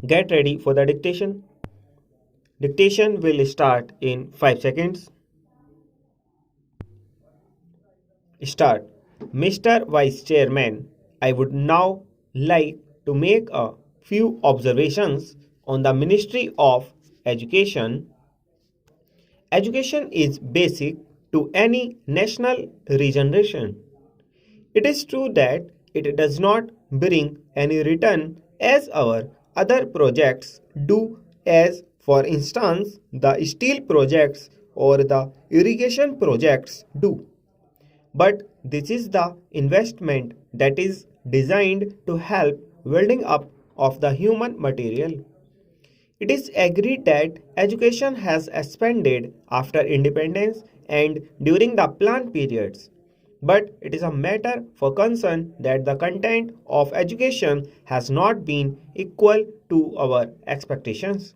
Get ready for the dictation. Dictation will start in 5 seconds. Start. Mr. Vice Chairman, I would now like to make a few observations on the Ministry of Education. Education is basic to any national regeneration. It is true that it does not bring any return as our other projects do, as for instance the steel projects or the irrigation projects do. But this is the investment that is designed to help building up of the human material. It is agreed that education has expanded after independence and during the plan periods. But it is a matter for concern that the content of education has not been equal to our expectations.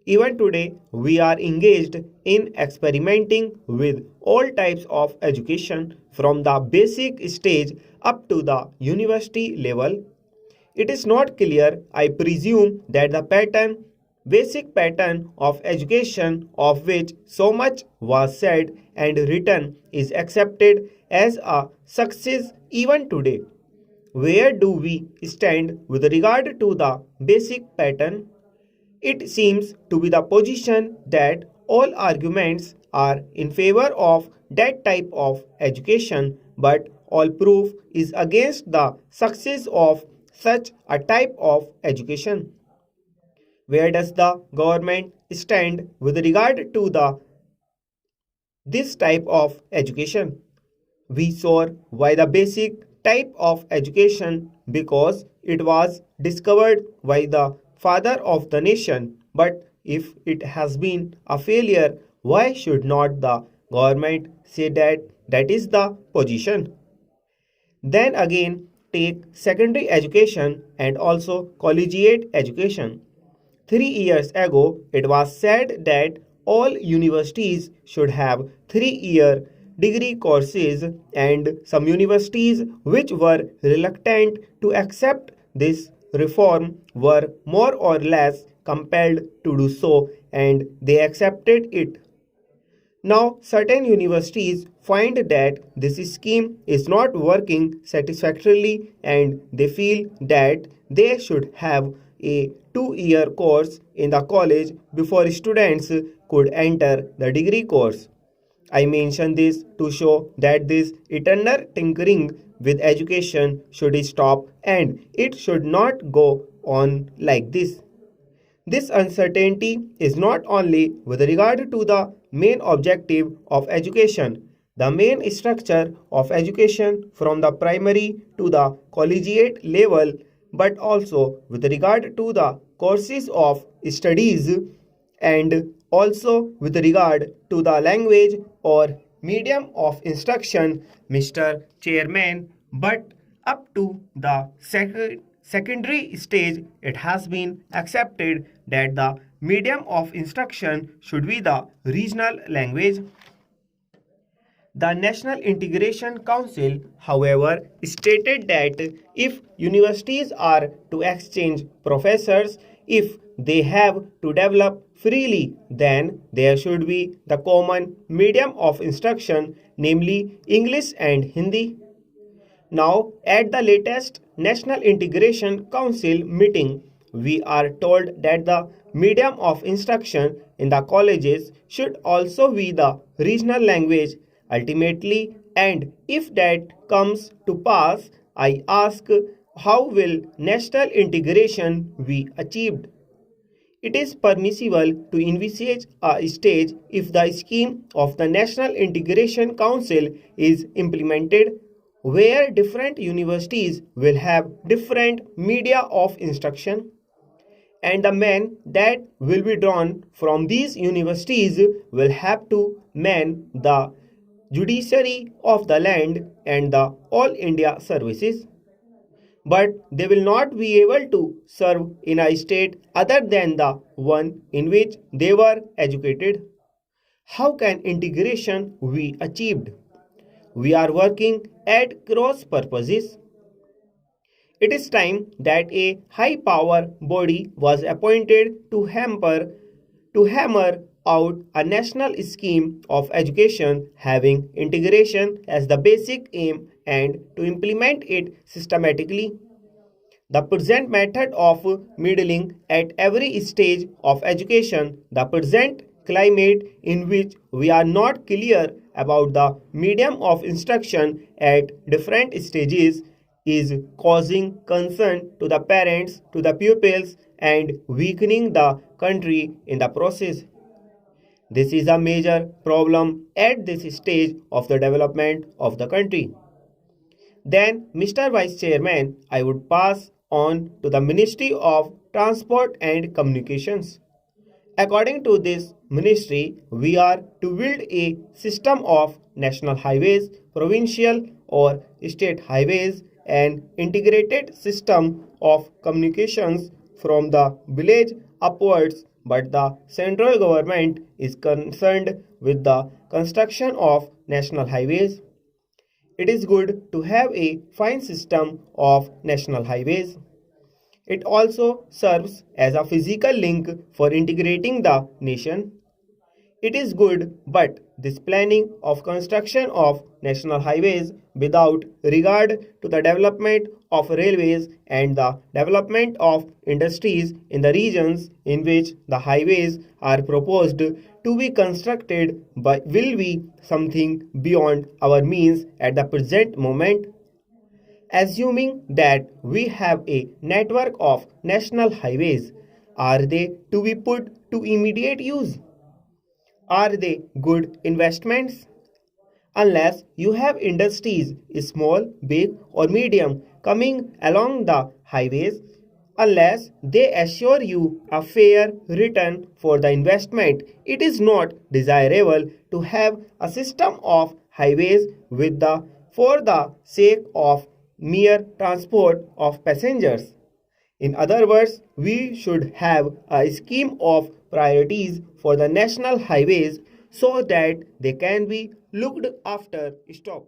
Even today, we are engaged in experimenting with all types of education from the basic stage up to the university level. It is not clear, I presume, that the basic pattern of education of which so much was said and written is accepted as a success even today. Where do we stand with regard to the basic pattern? It seems to be the position that all arguments are in favor of that type of education, but all proof is against the success of such a type of education. Where does the government stand with regard to this type of education? We saw why the basic type of education because it was discovered by the father of the nation. But if it has been a failure, why should not the government say that that is the position? Then again, take secondary education and also collegiate education. 3 years ago, it was said that all universities should have 3-year degree courses, and some universities which were reluctant to accept this reform were more or less compelled to do so, and they accepted it. Now, certain universities find that this scheme is not working satisfactorily and they feel that they should have a 2-year course in the college before students could enter the degree course. I mention this to show that this eternal tinkering with education should stop and it should not go on like this. This uncertainty is not only with regard to the main objective of education, the main structure of education from the primary to the collegiate level, but also with regard to the courses of studies and also with regard to the language or medium of instruction, Mr. Chairman, but up to the secondary stage, it has been accepted that the medium of instruction should be the regional language. The National Integration Council, however, stated that if universities are to exchange professors, if they have to develop freely, then there should be the common medium of instruction, namely English and Hindi. Now, at the latest National Integration Council meeting, we are told that the medium of instruction in the colleges should also be the regional language ultimately, and if that comes to pass, I ask how will national integration be achieved? It is permissible to envisage a stage if the scheme of the National Integration Council is implemented where different universities will have different media of instruction, and the men that will be drawn from these universities will have to man the judiciary of the land and the all India services, but they will not be able to serve in a state other than the one in which they were educated. How can integration be achieved? We are working at cross purposes. It is time that a high power body was appointed to hammer out a national scheme of education having integration as the basic aim and to implement it systematically. The present method of middling at every stage of education, the present climate in which we are not clear about the medium of instruction at different stages is causing concern to the parents, to the pupils, and weakening the country in the process. This is a major problem at this stage of the development of the country. Then, Mr. Vice Chairman, I would pass on to the Ministry of Transport and Communications. According to this ministry, we are to build a system of national highways, provincial or state highways, an integrated system of communications from the village upwards, but the central government is concerned with the construction of national highways. It is good to have a fine system of national highways. It also serves as a physical link for integrating the nation. It is good, but this planning of construction of national highways without regard to the development of railways and the development of industries in the regions in which the highways are proposed to be constructed will be something beyond our means at the present moment. Assuming that we have a network of national highways, are they to be put to immediate use? Are they good investments? Unless you have industries, small, big, or medium, coming along the highways, unless they assure you a fair return for the investment, it is not desirable to have a system of highways for the sake of mere transport of passengers. In other words, we should have a scheme of priorities for the national highways so that they can be looked after. Stop.